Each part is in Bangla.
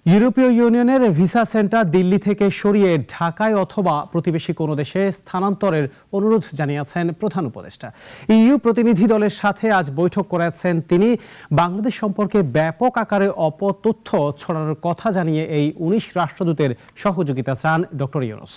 ইউরোপীয় ইউনিয়নের ভিসা সেন্টার দিল্লি থেকে সরিয়ে ঢাকায় অথবা প্রতিবেশী কোনো দেশে স্থানান্তরের অনুরোধ জানিয়েছেন প্রধান উপদেষ্টা। ইইউ প্রতিনিধি দলের সাথে আজ বৈঠক করেছেন তিনি। বাংলাদেশ সম্পর্কে ব্যাপক আকারে অপতথ্য ছড়ানোর কথা জানিয়ে এই ১৯ রাষ্ট্রদূতের সহযোগিতা চান ডক্টর ইউনূস।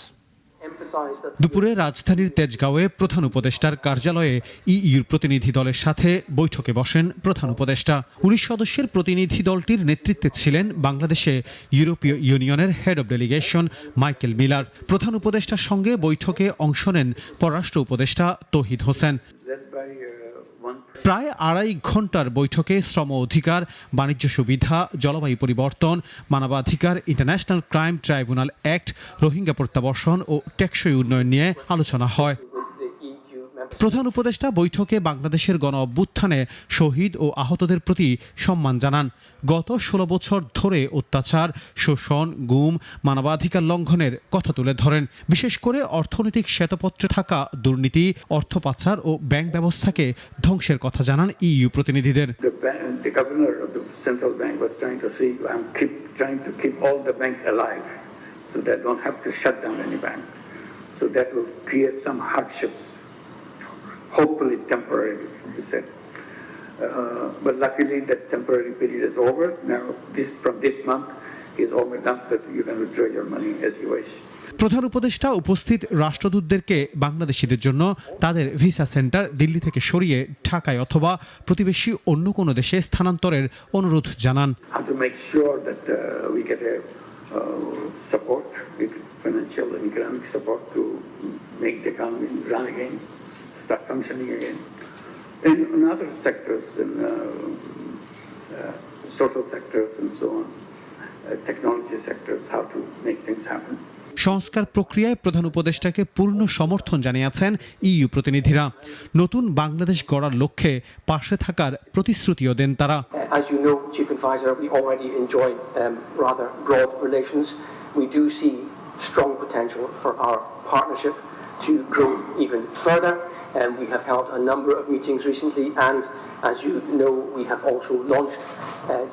দুপুরে রাজধানীর তেজগাঁওয়ে প্রধান উপদেষ্টার কার্যালয়ে ইইউর প্রতিনিধি দলের সাথে বৈঠকে বসেন প্রধান উপদেষ্টা। ১৯ সদস্যের প্রতিনিধি দলটির নেতৃত্বে ছিলেন বাংলাদেশে ইউরোপীয় ইউনিয়নের head of delegation Michael Miller. প্রধান উপদেষ্টার সঙ্গে বৈঠকে অংশ নেন পররাষ্ট্র উপদেষ্টা তৌহিদ হোসেন। প্রায় ২.৫ ঘন্টার বৈঠকে শ্রম অধিকার, বাণিজ্য সুবিধা, জলবায়ু পরিবর্তন, মানবাধিকার, international crime tribunal act, Rohingya প্রত্যাবর্ষণ ও টেকসই উন্নয়ন নিয়ে আলোচনা হয়। প্রধান উপদেষ্টা বৈঠকে বাংলাদেশের গণ অভ্যুত্থানে শহীদ ও আহতদের প্রতি সম্মান জানান। গত ১৬ বছর ধরে অত্যাচার, শোষণ, গুম, মানবাধিকার লঙ্ঘনের কথা তুলে ধরেন। বিশেষ করে অর্থনৈতিক শ্বেতপত্রে থাকা দুর্নীতি, অর্থ পাচার ও ব্যাংক ব্যবস্থাকে ধ্বংসের কথা জানান ইইউ প্রতিনিধিদের। Hopefully temporary, he said. But luckily that temporary period is over. Now from this month is over done that you can withdraw your money as you wish. প্রধান উপদেষ্টা উপস্থিত রাষ্ট্রদূতদেরকে বাংলাদেশিদের জন্য তাদের ভিসা সেন্টার দিল্লি থেকে সরিয়ে ঢাকায় অথবা প্রতিবেশী অন্য কোনো দেশে স্থানান্তরের অনুরোধ জানান। To make sure that we get a support, financial and economic support to make the economy run again, start functioning again. In other sectors, in social sectors and so on, technology sectors, how to make things happen. সংস্কার প্রক্রিয়ায় প্রধান উপদেষ্টাকে পূর্ণ সমর্থন জানিয়েছেন ইইউ প্রতিনিধিরা। নতুন বাংলাদেশ গড়ার লক্ষ্যে পাশে থাকার প্রতিশ্রুতিও দেন তারা। As you know, Chief Advisor, we already enjoy rather broad relations. We do see strong potential for our partnership to grow even further. We have held a number of meetings recently, and as you know, we have also launched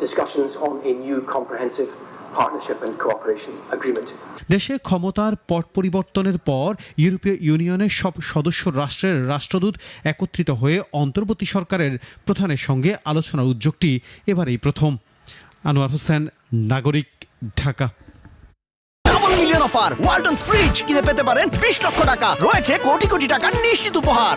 discussions on a new comprehensive partnership and cooperation agreement. দেশে ক্ষমতার পট পরিবর্তনের পর ইউরোপীয় ইউনিয়নের সব সদস্য রাষ্ট্রের রাষ্ট্রদূত একত্রিত হয়ে অন্তর্বর্তী সরকারের প্রধানের সঙ্গে আলোচনার উদ্যোগটি এবারেই প্রথম। আনোয়ার হোসেন, নাগরিক, Dhaka. Double million offer Walton fridge কিনে পেতে পারেন ২০ লক্ষ টাকা, রয়েছে কোটি কোটি টাকার নিশ্চিত উপহার।